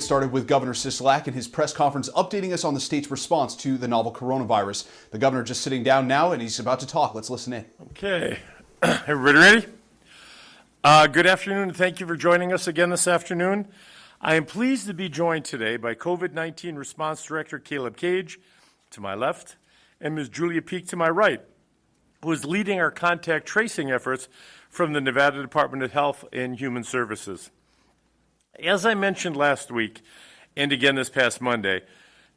Started with Governor Sisiolak in his press conference updating us on the state's response to the novel coronavirus. The governor just sitting down now and he's about to talk. Let's listen in. Okay, everybody ready? Good afternoon and thank you for joining us again this afternoon. I am pleased to be joined today by COVID-19 Response Director Caleb Cage to my left and Ms. Julia Peak to my right, who is leading our contact tracing efforts from the Nevada Department of Health and Human Services. As I mentioned last week, and again this past Monday,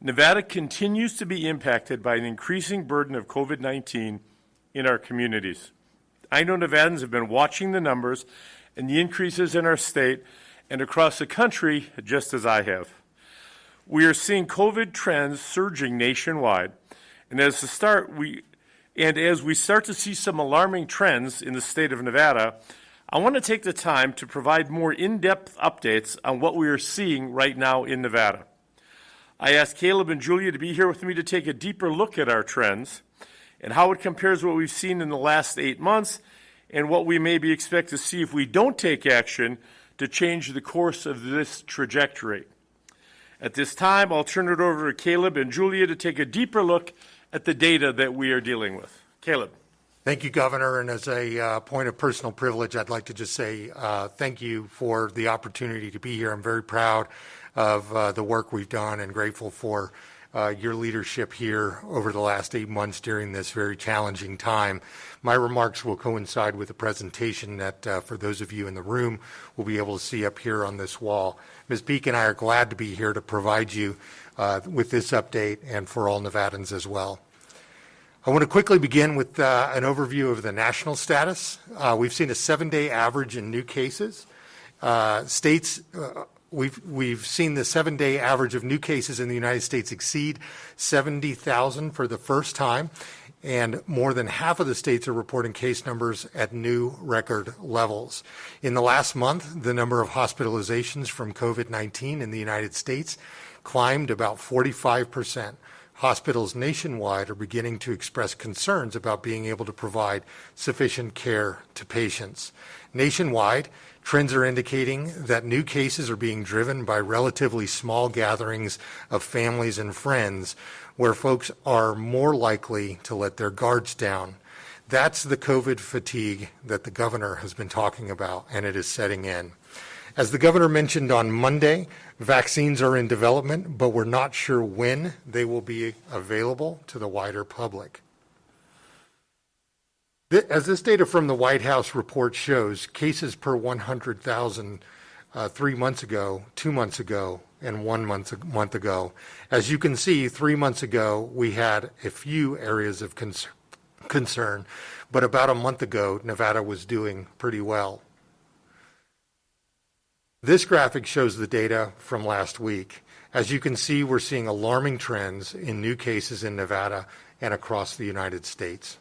Nevada continues to be impacted by an increasing burden of COVID-19 in our communities. I know Nevadans have been watching the numbers and the increases in our state and across the country just as I have. We are seeing COVID trends surging nationwide, and as we start to see some alarming trends in the state of Nevada, I want to take the time to provide more in-depth updates on what we are seeing right now in Nevada. I asked Caleb and Julia to be here with me to take a deeper look at our trends and how it compares what we've seen in the last 8 months and what we maybe expect to see if we don't take action to change the course of this trajectory. At this time, I'll turn it over to Caleb and Julia to take a deeper look at the data that we are dealing with. Caleb. Thank you, Governor. And as a point of personal privilege, I'd like to just say thank you for the opportunity to be here. I'm very proud of the work we've done and grateful for your leadership here over the last 8 months during this very challenging time. My remarks will coincide with a presentation that for those of you in the room will be able to see up here on this wall. Ms. Peak and I are glad to be here to provide you with this update and for all Nevadans as well. I want to quickly begin with an overview of the national status. We've seen a 7-day average in new cases. We've seen the 7-day average of new cases in the United States exceed 70,000 for the first time, and more than half of the states are reporting case numbers at new record levels. In the last month, the number of hospitalizations from COVID-19 in the United States climbed about 45%. Hospitals nationwide are beginning to express concerns about being able to provide sufficient care to patients. Nationwide, trends are indicating that new cases are being driven by relatively small gatherings of families and friends where folks are more likely to let their guards down. That's the COVID fatigue that the governor has been talking about, and it is setting in. As the governor mentioned on Monday, vaccines are in development, but we're not sure when they will be available to the wider public. As this data from the White House report shows, cases per 100,000 3 months ago, 2 months ago, and 1 month ago. As you can see, 3 months ago, we had a few areas of concern, but about a month ago, Nevada was doing pretty well. This graphic shows the data from last week. As you can see, we're seeing alarming trends in new cases in Nevada and across the United States.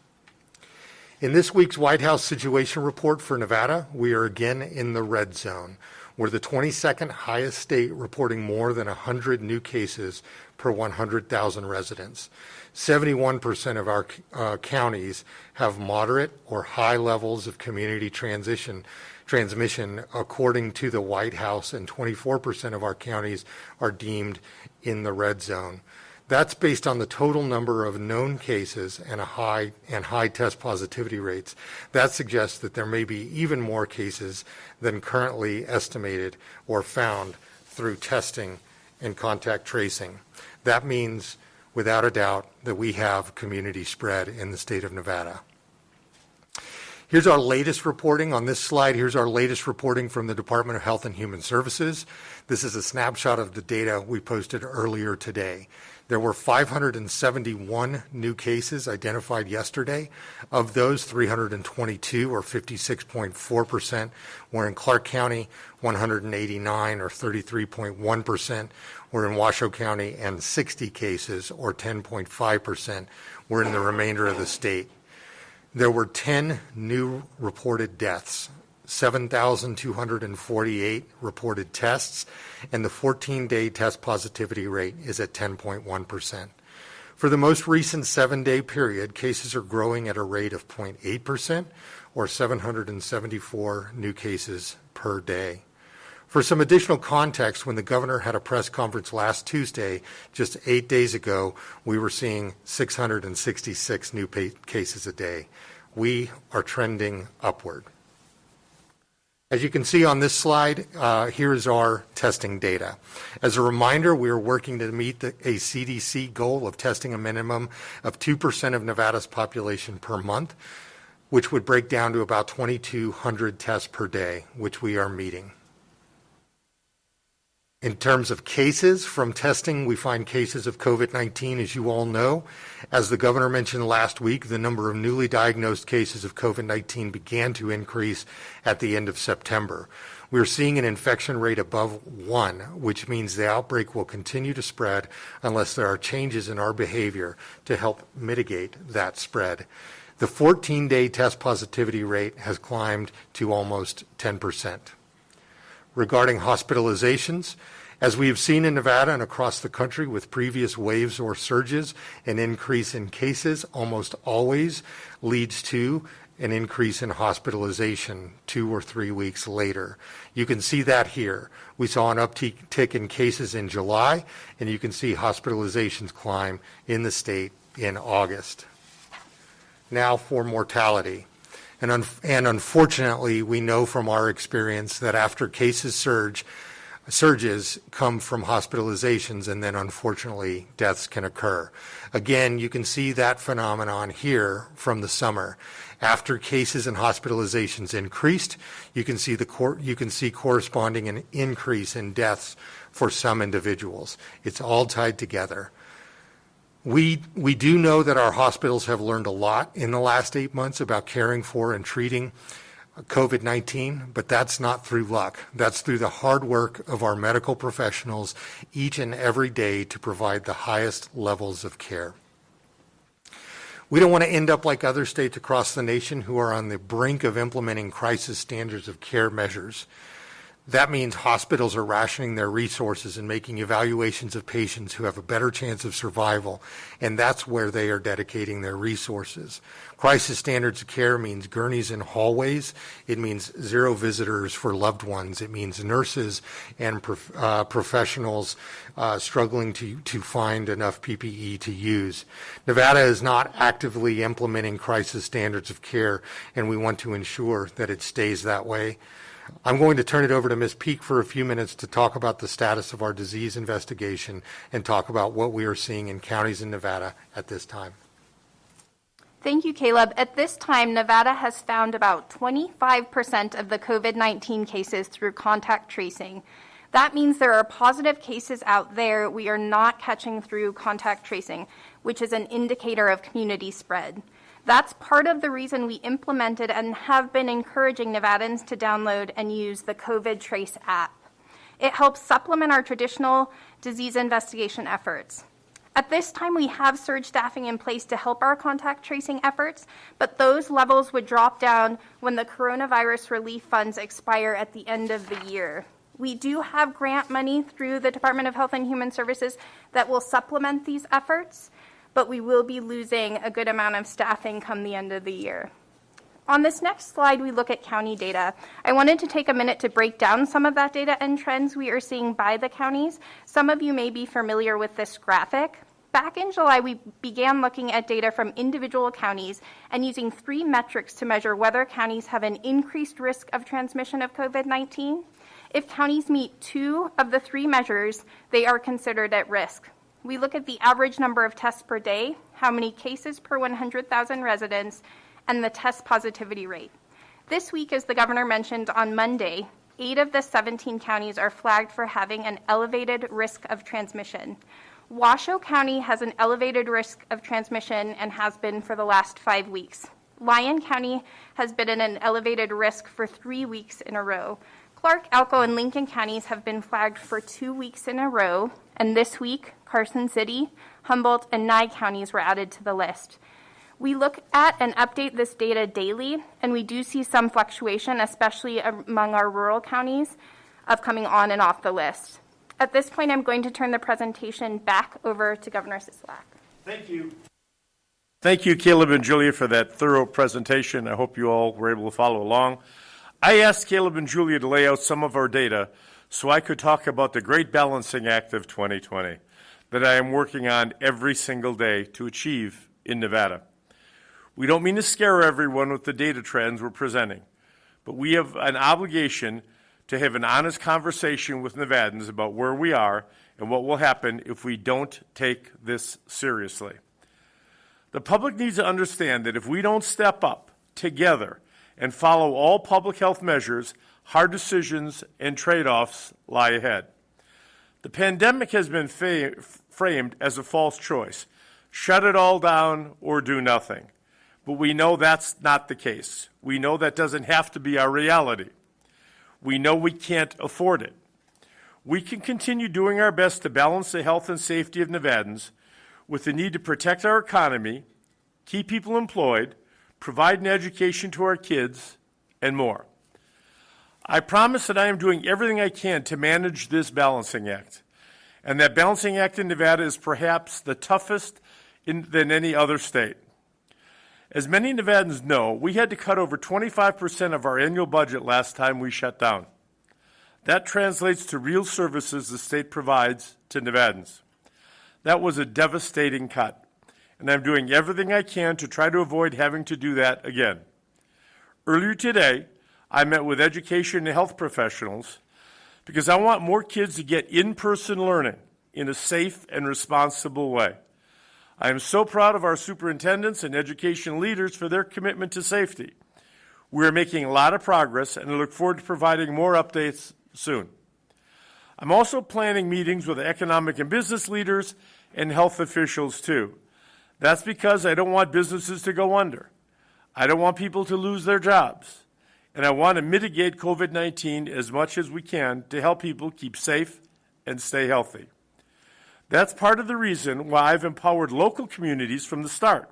In this week's White House situation report for Nevada, we are again in the red zone. We're the 22nd highest state reporting more than 100 new cases per 100,000 residents. 71% of our counties have moderate or high levels of community transmission, according to the White House, and 24% of our counties are deemed in the red zone. That's based on the total number of known cases and high test positivity rates. That suggests that there may be even more cases than currently estimated or found through testing and contact tracing. That means, without a doubt, that we have community spread in the state of Nevada. Here's our latest reporting. On this slide, here's our latest reporting from the Department of Health and Human Services. This is a snapshot of the data we posted earlier today. There were 571 new cases identified yesterday. Of those, 322, or 56.4%, were in Clark County, 189, or 33.1%, were in Washoe County, and 60 cases, or 10.5%, were in the remainder of the state. There were 10 new reported deaths, 7,248 reported tests, and the 14-day test positivity rate is at 10.1%. For the most recent 7-day period, cases are growing at a rate of 0.8%, or 774 new cases per day. For some additional context, when the governor had a press conference last Tuesday, just 8 days ago, we were seeing 666 new cases a day. We are trending upward. As you can see on this slide, here's our testing data. As a reminder, we are working to meet a CDC goal of testing a minimum of 2% of Nevada's population per month, which would break down to about 2,200 tests per day, which we are meeting. In terms of cases from testing, we find cases of COVID-19, as you all know. As the governor mentioned last week, the number of newly diagnosed cases of COVID-19 began to increase at the end of September. We're seeing an infection rate above 1, which means the outbreak will continue to spread unless there are changes in our behavior to help mitigate that spread. The 14-day test positivity rate has climbed to almost 10%. Regarding hospitalizations, as we have seen in Nevada and across the country with previous waves or surges, an increase in cases almost always leads to an increase in hospitalization 2 or 3 weeks later. You can see that here. We saw an uptick in cases in July, and you can see hospitalizations climb in the state in August. Now for mortality. And unfortunately, we know from our experience that after cases surges come from hospitalizations, and then unfortunately deaths can occur. Again, you can see that phenomenon here from the summer. After cases and hospitalizations increased, you can see corresponding an increase in deaths for some individuals. It's all tied together. We do know that our hospitals have learned a lot in the last 8 months about caring for and treating COVID-19, but that's not through luck. That's through the hard work of our medical professionals each and every day to provide the highest levels of care. We don't want to end up like other states across the nation who are on the brink of implementing crisis standards of care measures. That means hospitals are rationing their resources and making evaluations of patients who have a better chance of survival, and that's where they are dedicating their resources. Crisis standards of care means gurneys in hallways. It means 0 visitors for loved ones. It means nurses and professionals struggling to find enough PPE to use. Nevada is not actively implementing crisis standards of care, and we want to ensure that it stays that way. I'm going to turn it over to Ms. Peak for a few minutes to talk about the status of our disease investigation and talk about what we are seeing in counties in Nevada at this time. Thank you, Caleb. At this time, Nevada has found about 25% of the COVID-19 cases through contact tracing. That means there are positive cases out there we are not catching through contact tracing, which is an indicator of community spread. That's part of the reason we implemented and have been encouraging Nevadans to download and use the COVID Trace app. It helps supplement our traditional disease investigation efforts. At this time, we have surge staffing in place to help our contact tracing efforts, but those levels would drop down when the coronavirus relief funds expire at the end of the year. We do have grant money through the Department of Health and Human Services that will supplement these efforts, but we will be losing a good amount of staffing come the end of the year. On this next slide, we look at county data. I wanted to take a minute to break down some of that data and trends we are seeing by the counties. Some of you may be familiar with this graphic. Back in July, we began looking at data from individual counties and using 3 metrics to measure whether counties have an increased risk of transmission of COVID-19. If counties meet 2 of the 3 measures, they are considered at risk. We look at the average number of tests per day, how many cases per 100,000 residents, and the test positivity rate. This week, as the governor mentioned on Monday, 8 of the 17 counties are flagged for having an elevated risk of transmission. Washoe County has an elevated risk of transmission and has been for the last 5 weeks. Lyon County has been in an elevated risk for 3 weeks in a row. Clark, Elko, and Lincoln counties have been flagged for 2 weeks in a row, and this week, Carson City, Humboldt, and Nye counties were added to the list. We look at and update this data daily, and we do see some fluctuation, especially among our rural counties, of coming on and off the list. At this point, I'm going to turn the presentation back over to Governor Sisiolak. Thank you. Thank you, Caleb and Julia, for that thorough presentation. I hope you all were able to follow along. I asked Caleb and Julia to lay out some of our data so I could talk about the great balancing act of 2020 that I am working on every single day to achieve in Nevada. We don't mean to scare everyone with the data trends we're presenting, but we have an obligation to have an honest conversation with Nevadans about where we are and what will happen if we don't take this seriously. The public needs to understand that if we don't step up together and follow all public health measures, hard decisions and trade-offs lie ahead. The pandemic has been framed as a false choice. Shut it all down or do nothing. But we know that's not the case. We know that doesn't have to be our reality. We know we can't afford it. We can continue doing our best to balance the health and safety of Nevadans with the need to protect our economy, keep people employed, provide an education to our kids, and more. I promise that I am doing everything I can to manage this balancing act. And that balancing act in Nevada is perhaps the toughest than any other state. As many Nevadans know, we had to cut over 25% of our annual budget last time we shut down. That translates to real services the state provides to Nevadans. That was a devastating cut, and I'm doing everything I can to try to avoid having to do that again. Earlier today, I met with education and health professionals because I want more kids to get in-person learning in a safe and responsible way. I am so proud of our superintendents and education leaders for their commitment to safety. We are making a lot of progress, and I look forward to providing more updates soon. I'm also planning meetings with economic and business leaders and health officials too. That's because I don't want businesses to go under. I don't want people to lose their jobs. And I want to mitigate COVID-19 as much as we can to help people keep safe and stay healthy. That's part of the reason why I've empowered local communities from the start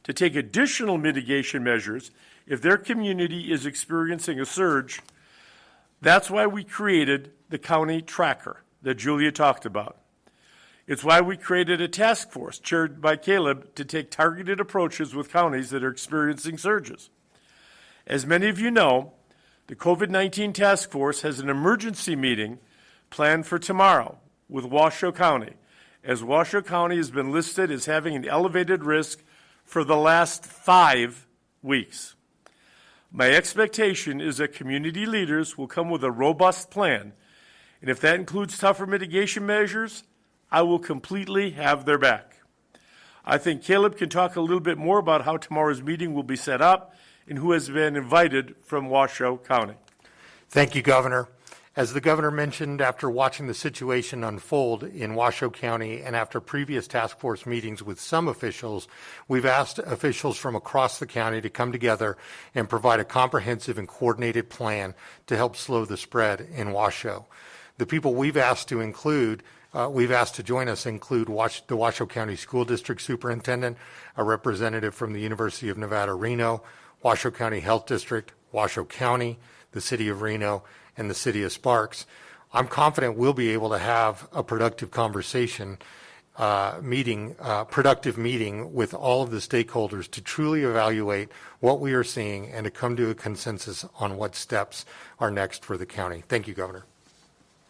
to take additional mitigation measures if their community is experiencing a surge. That's why we created the county tracker that Julia talked about. It's why we created a task force chaired by Caleb to take targeted approaches with counties that are experiencing surges. As many of you know, the COVID-19 task force has an emergency meeting planned for tomorrow with Washoe County, as Washoe County has been listed as having an elevated risk for the last 5 weeks. My expectation is that community leaders will come with a robust plan, and if that includes tougher mitigation measures, I will completely have their back. I think Caleb can talk a little bit more about how tomorrow's meeting will be set up and who has been invited from Washoe County. Thank you, Governor. As the governor mentioned, after watching the situation unfold in Washoe County and after previous task force meetings with some officials, we've asked officials from across the county to come together and provide a comprehensive and coordinated plan to help slow the spread in Washoe. The people we've asked to join us include the Washoe County School District Superintendent, a representative from the University of Nevada, Reno, Washoe County Health District, Washoe County, the City of Reno, and the City of Sparks. I'm confident we'll be able to have a productive productive meeting with all of the stakeholders to truly evaluate what we are seeing and to come to a consensus on what steps are next for the county. Thank you, Governor.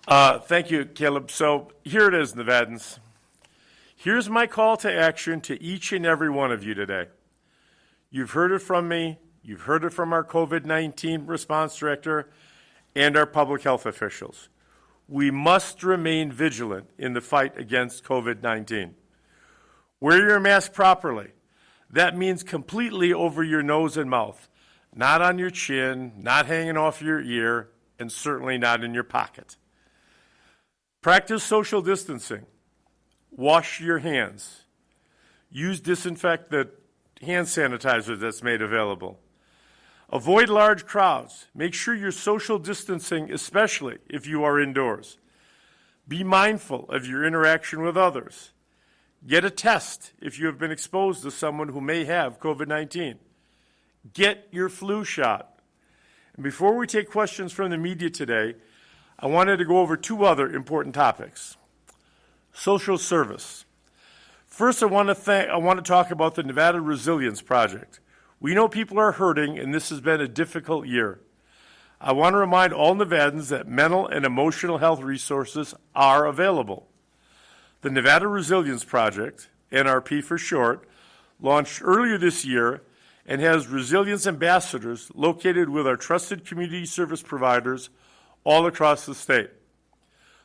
Thank you, Caleb. So here it is, Nevadans. Here's my call to action to each and every one of you today. You've heard it from me. You've heard it from our COVID-19 response director and our public health officials. We must remain vigilant in the fight against COVID-19. Wear your mask properly. That means completely over your nose and mouth, not on your chin, not hanging off your ear, and certainly not in your pocket. Practice social distancing. Wash your hands. Use disinfectant hand sanitizer that's made available. Avoid large crowds. Make sure you're social distancing, especially if you are indoors. Be mindful of your interaction with others. Get a test if you have been exposed to someone who may have COVID-19. Get your flu shot. And before we take questions from the media today, I wanted to go over 2 other important topics. Social service. First, I want to talk about the Nevada Resilience Project. We know people are hurting, and this has been a difficult year. I want to remind all Nevadans that mental and emotional health resources are available. The Nevada Resilience Project, NRP for short, launched earlier this year and has resilience ambassadors located with our trusted community service providers all across the state.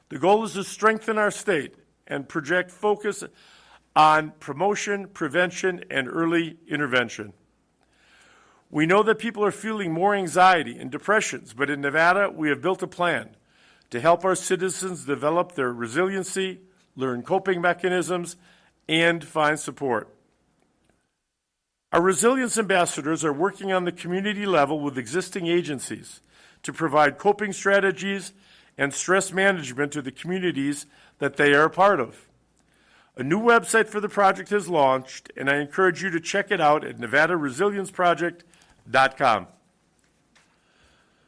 The goal is to strengthen our state and project focus on promotion, prevention, and early intervention. We know that people are feeling more anxiety and depressions, but in Nevada, we have built a plan to help our citizens develop their resiliency, learn coping mechanisms, and find support. Our resilience ambassadors are working on the community level with existing agencies to provide coping strategies and stress management to the communities that they are a part of. A new website for the project has launched, and I encourage you to check it out at nevadaresilienceproject.com.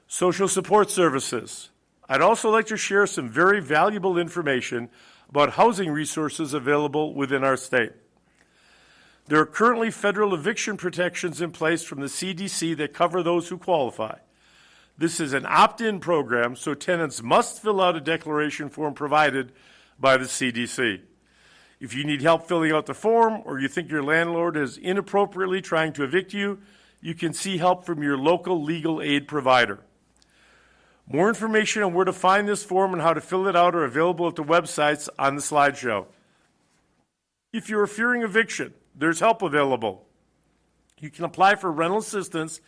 Social support services. I'd also like to share some very valuable information about housing resources available within our state. There are currently federal eviction protections in place from the CDC that cover those who qualify. This is an opt-in program, so tenants must fill out a declaration form provided by the CDC. If you need help filling out the form or you think your landlord is inappropriately trying to evict you, you can see help from your local legal aid provider. More information on where to find this form and how to fill it out are available at the websites on the slideshow. If you are fearing eviction, there's help available. You can apply for rental assistance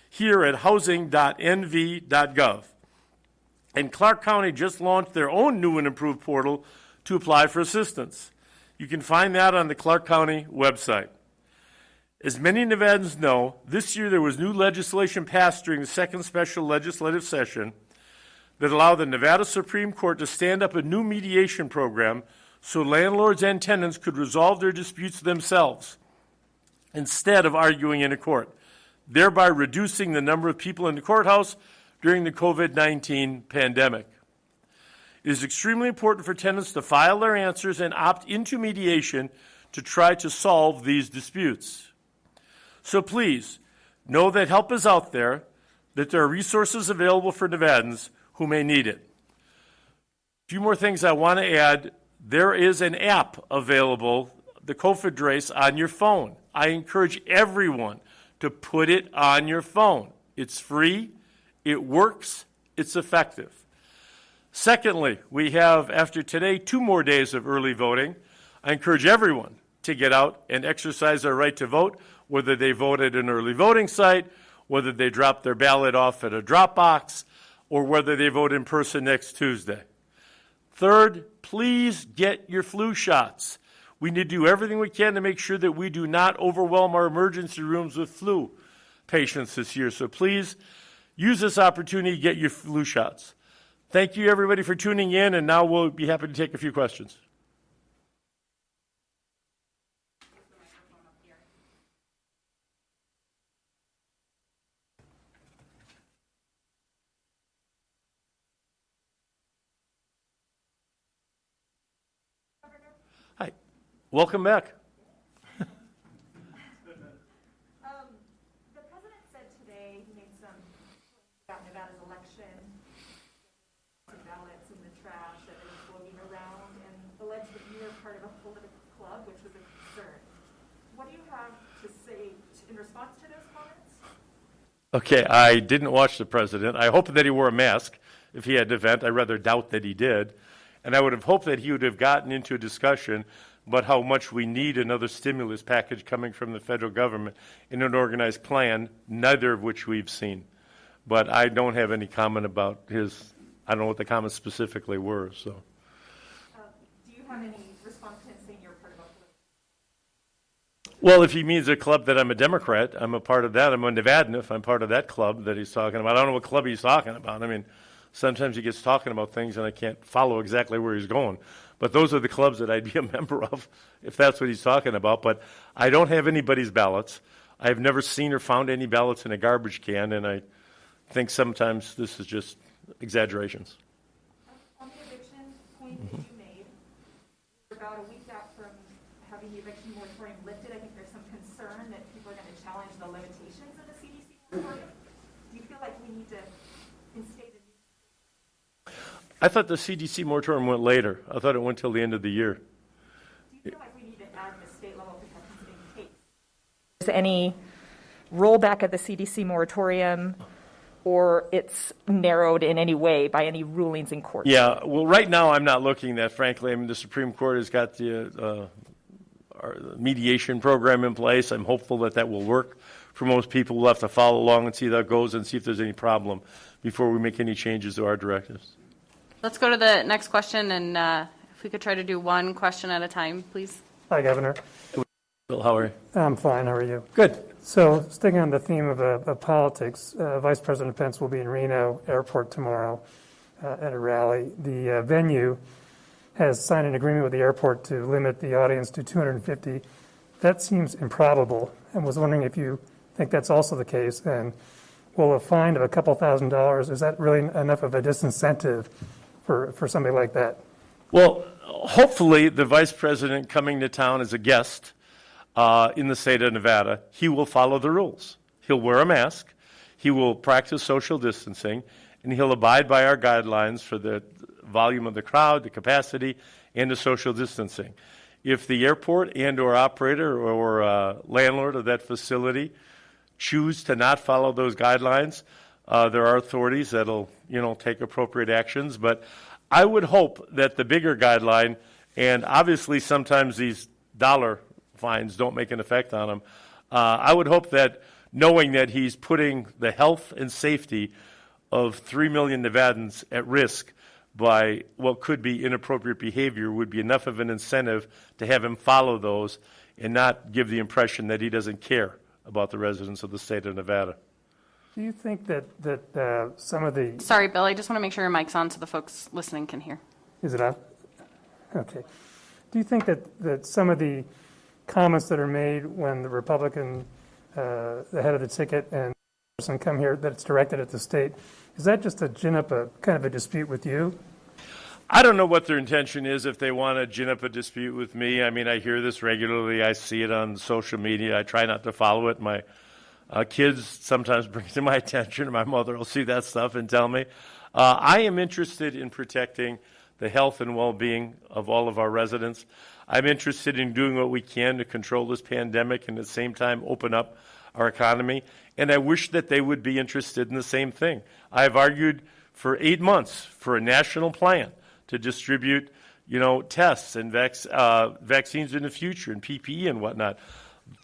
here at housing.nv.gov. And Clark County just launched their own new and improved portal to apply for assistance. You can find that on the Clark County website. As many Nevadans know, this year there was new legislation passed during the second special legislative session that allowed the Nevada Supreme Court to stand up a new mediation program so landlords and tenants could resolve their disputes themselves instead of arguing in a court, thereby reducing the number of people in the courthouse during the COVID-19 pandemic. It is extremely important for tenants to file their answers and opt into mediation to try to solve these disputes. So please, know that help is out there, that there are resources available for Nevadans who may need it. A few more things I want to add. There is an app available, the COVID Trace, on your phone. I encourage everyone to put it on your phone. It's free, it works, it's effective. Secondly, we have, after today, 2 more days of early voting. I encourage everyone to get out and exercise their right to vote, whether they vote at an early voting site, whether they drop their ballot off at a drop box, or whether they vote in person next Tuesday. Third, please get your flu shots. We need to do everything we can to make sure that we do not overwhelm our emergency rooms with flu patients this year. So please use this opportunity to get your flu shots. Thank you, everybody, for tuning in, and now we'll be happy to take a few questions. Hi. Welcome back. The president said today he made some about Nevada's election, some ballots in the trash that are floating around, and alleged that you were part of a political club, which was a concern. What do you have to say in response to those comments? Okay, I didn't watch the president. I hope that he wore a mask if he had an event. I rather doubt that he did. And I would have hoped that he would have gotten into a discussion about how much we need another stimulus package coming from the federal government in an organized plan, neither of which we've seen. But I don't have any comment about his, I don't know what the comments specifically were, so. Do you have any response to him saying you're part of a political? Well, if he means a club that I'm a Democrat, I'm a part of that. I'm a Nevadan if I'm part of that club that he's talking about. I don't know what club he's talking about. I mean, sometimes he gets talking about things and I can't follow exactly where he's going. But those are the clubs that I'd be a member of, if that's what he's talking about. But I don't have anybody's ballots. I've never seen or found any ballots in a garbage can, and I think sometimes this is just exaggerations. On the eviction point that you made, we're about a week out from having the eviction moratorium lifted. I think there's some concern that people are going to challenge the limitations of the CDC moratorium. Do you feel like we need to instate a new. I thought the CDC moratorium went later. I thought it went till the end of the year. Do you feel like we need to add the state level protections in case? Is any rollback of the CDC moratorium, or it's narrowed in any way by any rulings in court? Yeah, well, right now I'm not looking that, frankly. I mean, the Supreme Court has got our mediation program in place. I'm hopeful that that will work for most people. We'll have to follow along and see how that goes and see if there's any problem before we make any changes to our directives. Let's go to the next question, and if we could try to do one question at a time, please. Hi, Governor. Bill, how are you? I'm fine. How are you? Good. So, sticking on the theme of politics, Vice President Pence will be in Reno Airport tomorrow at a rally. The venue has signed an agreement with the airport to limit the audience to 250. That seems improbable, and was wondering if you think that's also the case. And will a fine of a couple $1,000s, is that really enough of a disincentive for somebody like that? Well, hopefully the vice president coming to town as a guest in the state of Nevada, he will follow the rules. He'll wear a mask, he will practice social distancing, and he'll abide by our guidelines for the volume of the crowd, the capacity, and the social distancing. If the airport and or operator or landlord of that facility choose to not follow those guidelines, there are authorities that'll, take appropriate actions. But I would hope that the bigger guideline, and obviously sometimes these dollar fines don't make an effect on him, I would hope that knowing that he's putting the health and safety of 3 million Nevadans at risk by what could be inappropriate behavior would be enough of an incentive to have him follow those and not give the impression that he doesn't care about the residents of the state of Nevada. Do you think that some of the... Sorry, Bill, I just want to make sure your mic's on so the folks listening can hear. Is it up? Okay. Do you think that some of the comments that are made when the Republican, the head of the ticket, and the person come here, that it's directed at the state, is that just to gin up a kind of a dispute with you? I don't know what their intention is, if they want to gin up a dispute with me. I mean, I hear this regularly. I see it on social media. I try not to follow it. My kids sometimes bring it to my attention. My mother will see that stuff and tell me. I am interested in protecting the health and well-being of all of our residents. I'm interested in doing what we can to control this pandemic and at the same time open up our economy. And I wish that they would be interested in the same thing. I've argued for 8 months for a national plan to distribute, tests and vaccines in the future and PPE and whatnot.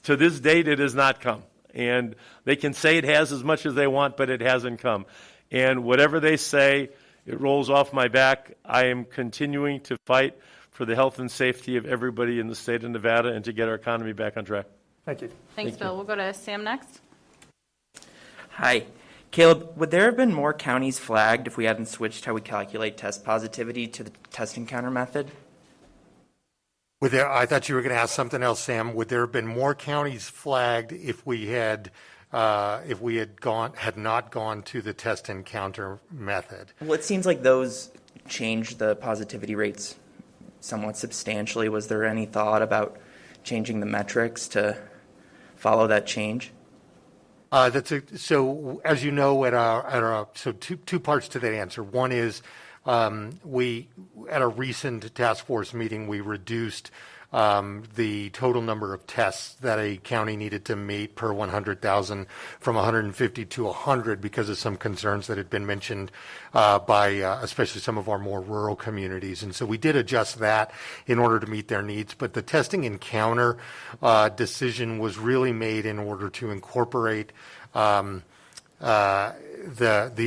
To this date, it has not come. And they can say it has as much as they want, but it hasn't come. And whatever they say, it rolls off my back. I am continuing to fight for the health and safety of everybody in the state of Nevada and to get our economy back on track. Thank you. Thanks, Bill. We'll go to Sam next. Hi. Caleb, would there have been more counties flagged if we hadn't switched how we calculate test positivity to the test encounter method? I thought you were going to ask something else, Sam. Would there have been more counties flagged if we had not gone to the test encounter method? Well, it seems like those changed the positivity rates somewhat substantially. Was there any thought about changing the metrics to follow that change? So as you know, two parts to that answer. One is we at a recent task force meeting we reduced the total number of tests that a county needed to meet per 100,000 from 150 to 100 because of some concerns that had been mentioned by especially some of our more rural communities. And so we did adjust that in order to meet their needs. But the testing encounter decision was really made in order to incorporate the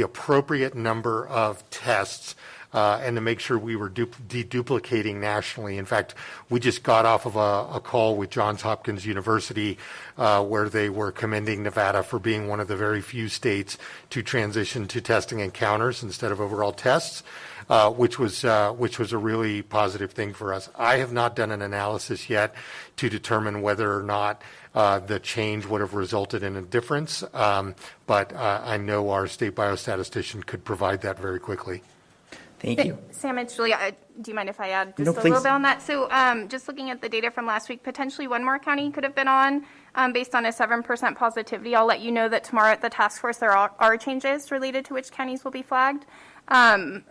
appropriate number of tests and to make sure we were deduplicating nationally. In fact, we just got off of a call with Johns Hopkins University where they were commending Nevada for being one of the very few states to transition to testing encounters instead of overall tests, which was a really positive thing for us. I have not done an analysis yet to determine whether or not the change would have resulted in a difference, but I know our state biostatistician could provide that very quickly. Thank you. Sam, it's Julia. Do you mind if I add just No, a please. little bit on that? So just looking at the data from last week, potentially one more county could have been on based on a 7% positivity. I'll let you know that tomorrow at the task force there are changes related to which counties will be flagged.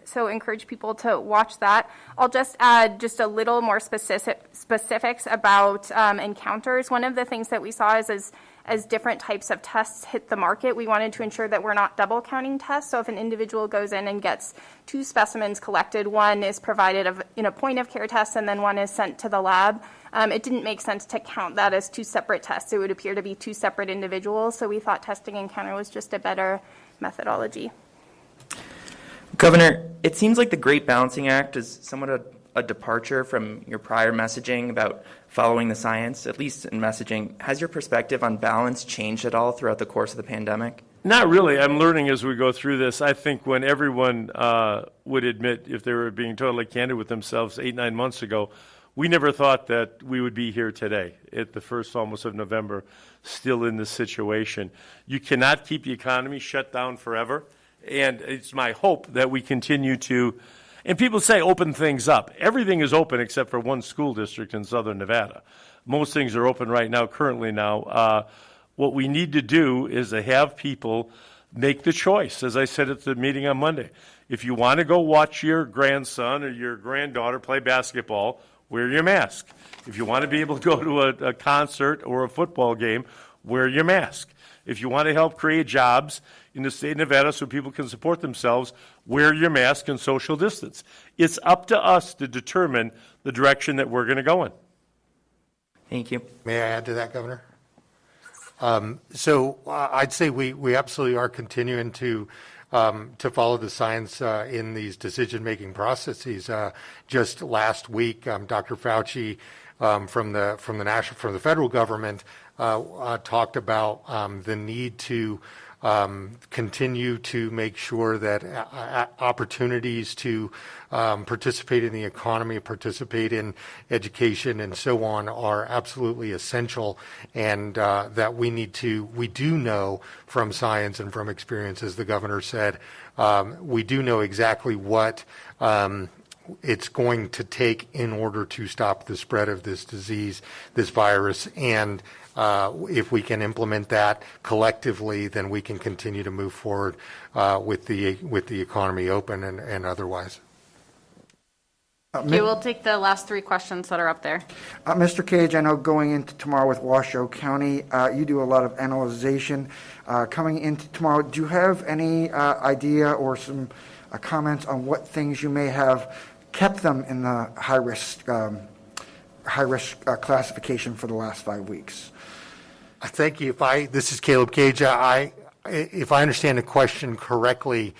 So encourage people to watch that. I'll just add just a little more specifics about encounters. One of the things that we saw is as different types of tests hit the market, we wanted to ensure that we're not double counting tests. So if an individual goes in and gets 2 specimens collected, one is provided in a point of care test and then one is sent to the lab. It didn't make sense to count that as 2 separate tests. It would appear to be 2 separate individuals. So we thought testing encounter was just a better methodology. Governor, it seems like the Great Balancing Act is somewhat a departure from your prior messaging about following the science, at least in messaging. Has your perspective on balance changed at all throughout the course of the pandemic? Not really. I'm learning as we go through this. I think when everyone would admit, if they were being totally candid with themselves 8-9 months ago, we never thought that we would be here today at the first almost of November, still in this situation. You cannot keep the economy shut down forever. And it's my hope that we continue to, and people say open things up. Everything is open except for one school district in southern Nevada. Most things are open right now, currently now. What we need to do is to have people make the choice, as I said at the meeting on Monday. If you want to go watch your grandson or your granddaughter play basketball, wear your mask. If you want to be able to go to a concert or a football game, wear your mask. If you want to help create jobs in the state of Nevada so people can support themselves, wear your mask and social distance. It's up to us to determine the direction that we're going to go in. Thank you. May I add to that, Governor? I'd say we absolutely are continuing to follow the science in these decision-making processes. Just last week, Dr. Fauci from the federal government talked about the need to continue to make sure that opportunities to participate in the economy, participate in education, and so on are absolutely essential, and that we do know from science and from experience, as the governor said, we do know exactly what it's going to take in order to stop the spread of this disease, this virus, and if we can implement that collectively, then we can continue to move forward with the economy open and otherwise. Okay, we'll take the last 3 questions that are up there. Mr. Cage, I know going into tomorrow with Washoe County, you do a lot of analyzation. Coming into tomorrow, do you have any idea or some comments on what things you may have kept them in the high-risk classification for the last 5 weeks? Thank you. This is Caleb Cage. If I understand the question correctly,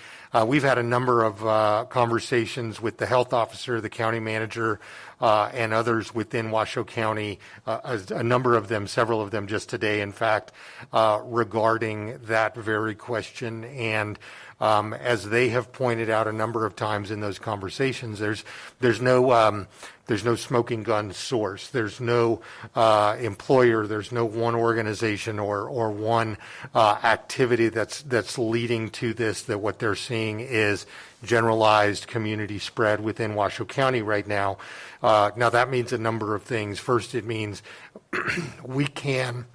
we've had a number of conversations with the health officer, the county manager, and others within Washoe County, a number of them, several of them just today, in fact, regarding that very question. And as they have pointed out a number of times in those conversations, there's no smoking gun source. There's no employer. There's no one organization or one activity that's leading to this. That what they're seeing is generalized community spread within Washoe County right now. Now that means a number of things. First, it means we can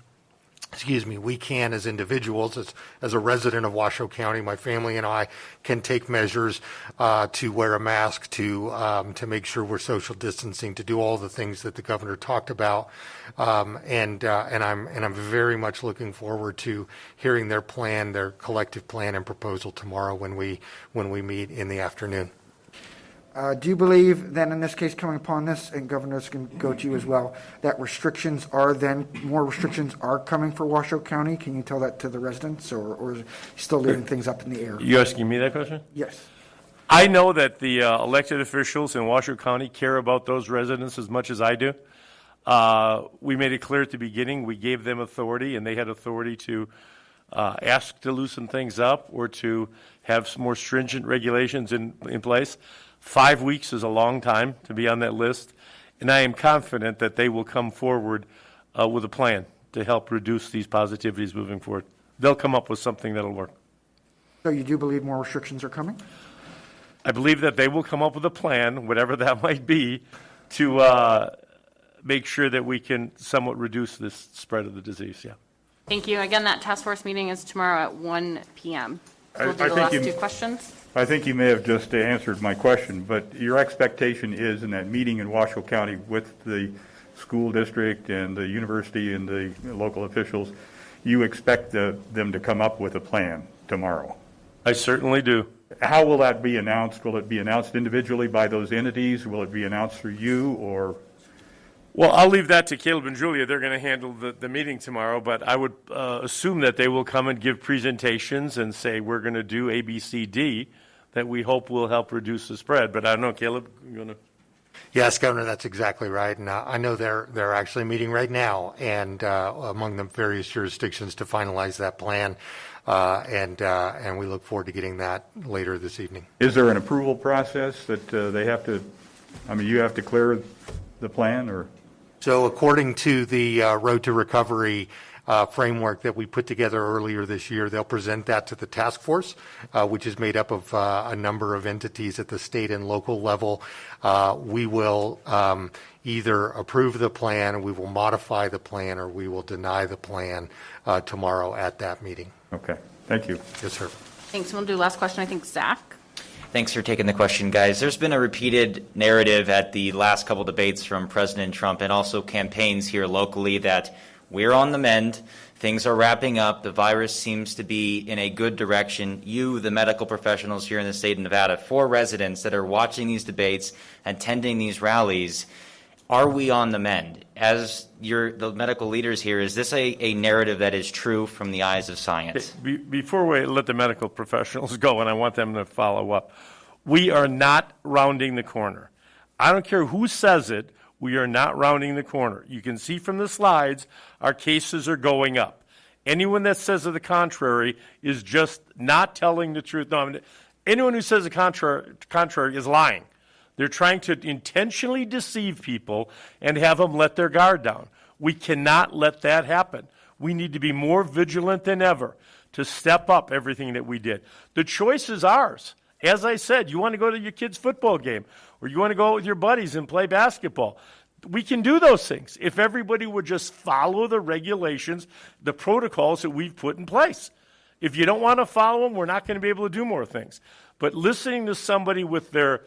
as individuals, as a resident of Washoe County, my family and I can take measures to wear a mask, to make sure we're social distancing, to do all the things that the governor talked about, and I'm very much looking forward to hearing their plan, their collective plan and proposal tomorrow when we meet in the afternoon. Do you believe then, in this case, coming upon this, and Governor, this can go to you as well, that more restrictions are coming for Washoe County? Can you tell that to the residents, or is it still leaving things up in the air? You asking me that question? Yes. I know that the elected officials in Washoe County care about those residents as much as I do. We made it clear at the beginning. We gave them authority, and they had authority to ask to loosen things up or to have some more stringent regulations in place. 5 weeks is a long time to be on that list, and I am confident that they will come forward with a plan to help reduce these positivities moving forward. They'll come up with something that'll work. So you do believe more restrictions are coming? I believe that they will come up with a plan, whatever that might be, to make sure that we can somewhat reduce this spread of the disease, yeah. Thank you. Again, that task force meeting is tomorrow at 1 p.m. So we'll do I the think last you- two questions. I think you may have just answered my question, but your expectation is in that meeting in Washoe County with the school district and the university and the local officials, you expect them to come up with a plan tomorrow. I certainly do. How will that be announced? Will it be announced individually by those entities? Will it be announced through you or? Well, I'll leave that to Caleb and Julia. They're going to handle the meeting tomorrow, but I would assume that they will come and give presentations and say, we're going to do A, B, C, D, that we hope will help reduce the spread. But I don't know, Caleb, you going to? Yes, Governor, that's exactly right. And I know they're actually meeting right now and among the various jurisdictions to finalize that plan. And we look forward to getting that later this evening. Is there an approval process that they have to, you have to clear the plan or? So according to the Road to Recovery framework that we put together earlier this year, they'll present that to the task force, which is made up of a number of entities at the state and local level. We will either approve the plan, we will modify the plan, or we will deny the plan tomorrow at that meeting. Okay, thank you. Yes, sir. Thanks. We'll do last question. I think Zach. Thanks for taking the question, guys. There's been a repeated narrative at the last couple debates from President Trump and also campaigns here locally that we're on the mend, things are wrapping up, the virus seems to be in a good direction. You, the medical professionals here in the state of Nevada, for residents that are watching these debates, attending these rallies, are we on the mend? As the medical leaders here, is this a narrative that is true from the eyes of science? Before we let the medical professionals go, and I want them to follow up, we are not rounding the corner. I don't care who says it, we are not rounding the corner. You can see from the slides, our cases are going up. Anyone that says the contrary is just not telling the truth. No, anyone who says the contrary is lying. They're trying to intentionally deceive people and have them let their guard down. We cannot let that happen. We need to be more vigilant than ever to step up everything that we did. The choice is ours. As I said, you want to go to your kid's football game or you want to go out with your buddies and play basketball. We can do those things if everybody would just follow the regulations, the protocols that we've put in place. If you don't want to follow them, we're not going to be able to do more things. But listening to somebody with their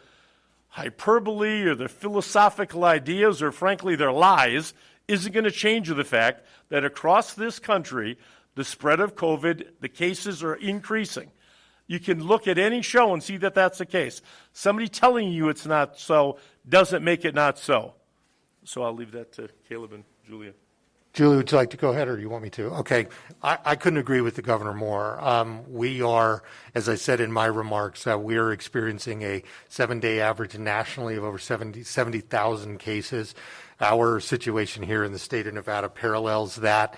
hyperbole or their philosophical ideas or frankly their lies isn't going to change the fact that across this country, the spread of COVID, the cases are increasing. You can look at any show and see that that's the case. Somebody telling you it's not so doesn't make it not so. So I'll leave that to Caleb and Julia. Julie, would you like to go ahead or do you want me to? Okay. I couldn't agree with the governor more. We are, as I said in my remarks, we are experiencing a 7-day average nationally of over 70,000 cases. Our situation here in the state of Nevada parallels that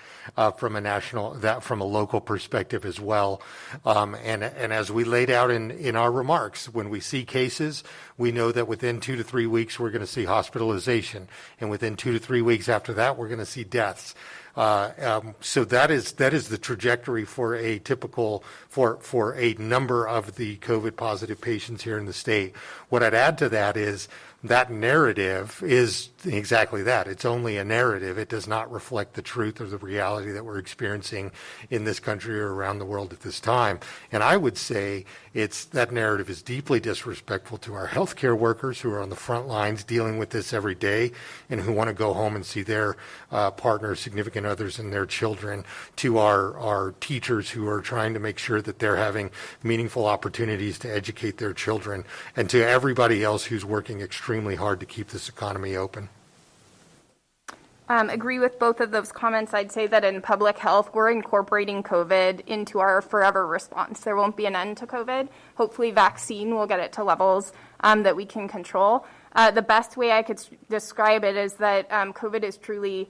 from a local perspective as well. And as we laid out in our remarks, when we see cases, we know that within 2 to 3 weeks we're going to see hospitalization, and within 2 to 3 weeks after that we're going to see deaths. So that is the trajectory for a typical for a number of the COVID positive patients here in the state. What I'd add to that is that narrative is exactly that. It's only a narrative. It does not reflect the truth or the reality that we're experiencing in this country or around the world at this time. And I would say that narrative is deeply disrespectful to our healthcare workers who are on the front lines dealing with this every day and who want to go home and see their partners, significant others, and their children, to our teachers who are trying to make sure that they're having meaningful opportunities to educate their children, and to everybody else who's working extremely hard to keep this economy open. Agree with both of those comments. I'd say that in public health, we're incorporating COVID into our forever response. There won't be an end to COVID. Hopefully vaccine will get it to levels that we can control. The best way I could describe it is that COVID is truly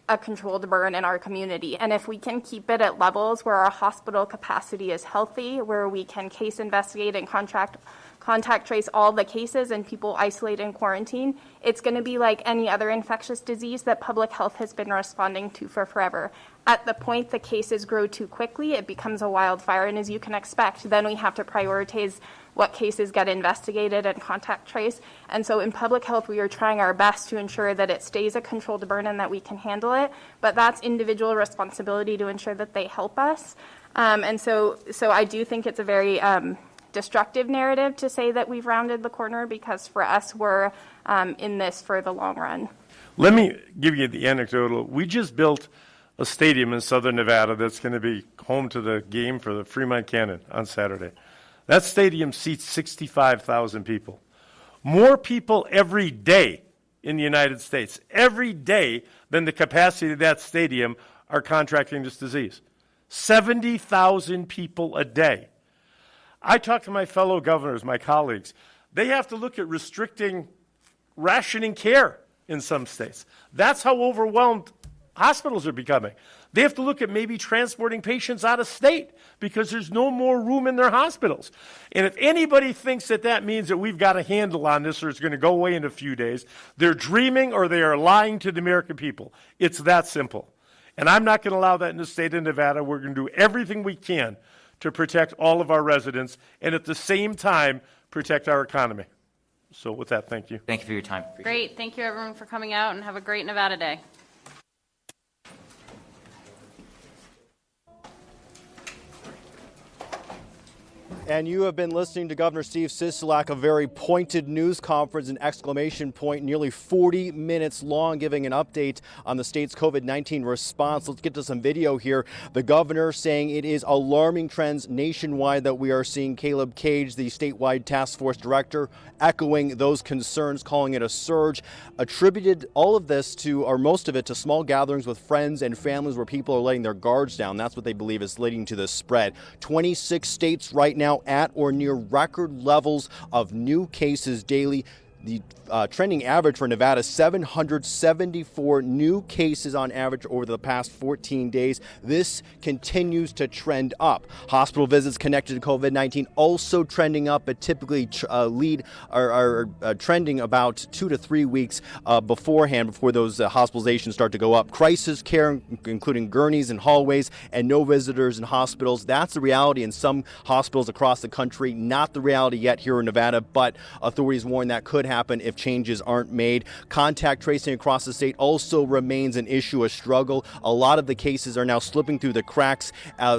a controlled burn in our community. And if we can keep it at levels where our hospital capacity is healthy, where we can case investigate and contact trace all the cases and people isolate and quarantine, it's going to be like any other infectious disease that public health has been responding to for forever. At the point the cases grow too quickly, it becomes a wildfire, and as you can expect, then we have to prioritize what cases get investigated and contact trace. And so in public health, we are trying our best to ensure that it stays a controlled burn and that we can handle it, but that's individual responsibility to ensure that they help us. And so I do think it's a very destructive narrative to say that we've rounded the corner, because for us, we're in this for the long run. Let me give you the anecdotal. We just built a stadium in southern Nevada that's going to be home to the game for the Fremont Cannon on Saturday. That stadium seats 65,000 people. More people every day in the United States, every day, than the capacity of that stadium are contracting this disease. 70,000 people a day. I talk to my fellow governors, my colleagues. They have to look at restricting rationing care in some states. That's how overwhelmed hospitals are becoming. They have to look at maybe transporting patients out of state because there's no more room in their hospitals. And if anybody thinks that that means that we've got a handle on this or it's going to go away in a few days, they're dreaming or they are lying to the American people. It's that simple. And I'm not going to allow that in the state of Nevada. We're going to do everything we can to protect all of our residents and at the same time protect our economy. So with that, thank you. Thank you for your time. Great. Thank you, everyone, for coming out, and have a great Nevada Day. And you have been listening to Governor Steve Sisiolak, a very pointed news conference, an exclamation point, nearly 40 minutes long, giving an update on the state's COVID-19 response. Let's get to some video here. The governor saying it is alarming trends nationwide that we are seeing. Caleb Cage, the statewide task force director, echoing those concerns, calling it a surge, attributed all of this to, or most of it, to small gatherings with friends and families where people are letting their guards down. That's what they believe is leading to this spread. 26 states right now at or near record levels of new cases daily. The trending average for Nevada, 774 new cases on average over the past 14 days. This continues to trend up. Hospital visits connected to COVID-19 also trending up, but typically are trending about 2 to 3 weeks beforehand, before those hospitalizations start to go up. Crisis care, including gurneys and hallways, and no visitors in hospitals. That's the reality in some hospitals across the country. Not the reality yet here in Nevada, but authorities warn that could happen if changes aren't made. Contact tracing across the state also remains an issue, a struggle. A lot of the cases are now slipping through the cracks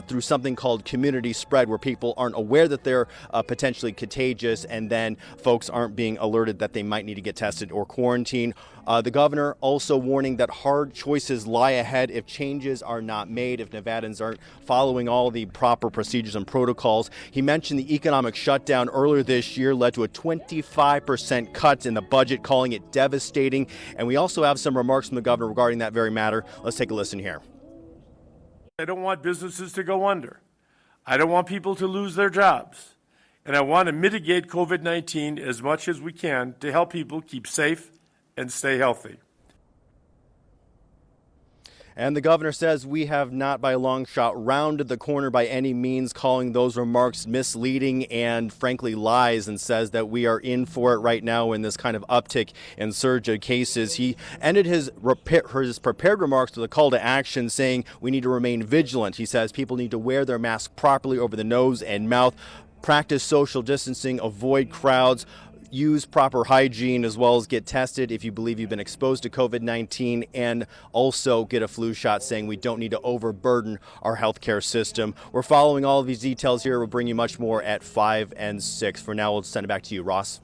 through something called community spread, where people aren't aware that they're potentially contagious, and then folks aren't being alerted that they might need to get tested or quarantined. The governor also warning that hard choices lie ahead if changes are not made, if Nevadans aren't following all the proper procedures and protocols. He mentioned the economic shutdown earlier this year led to a 25% cut in the budget, calling it devastating. And we also have some remarks from the governor regarding that very matter. Let's take a listen here. I don't want businesses to go under. I don't want people to lose their jobs. And I want to mitigate COVID-19 as much as we can to help people keep safe and stay healthy. And the governor says we have not by a long shot rounded the corner by any means, calling those remarks misleading and frankly lies, and says that we are in for it right now in this kind of uptick and surge of cases. He ended his prepared remarks with a call to action, saying we need to remain vigilant. He says people need to wear their mask properly over the nose and mouth, practice social distancing, avoid crowds, use proper hygiene, as well as get tested if you believe you've been exposed to COVID-19, and also get a flu shot, saying we don't need to overburden our healthcare system. We're following all of these details here. We'll bring you much more at 5 and 6. For now, we'll send it back to you, Ross.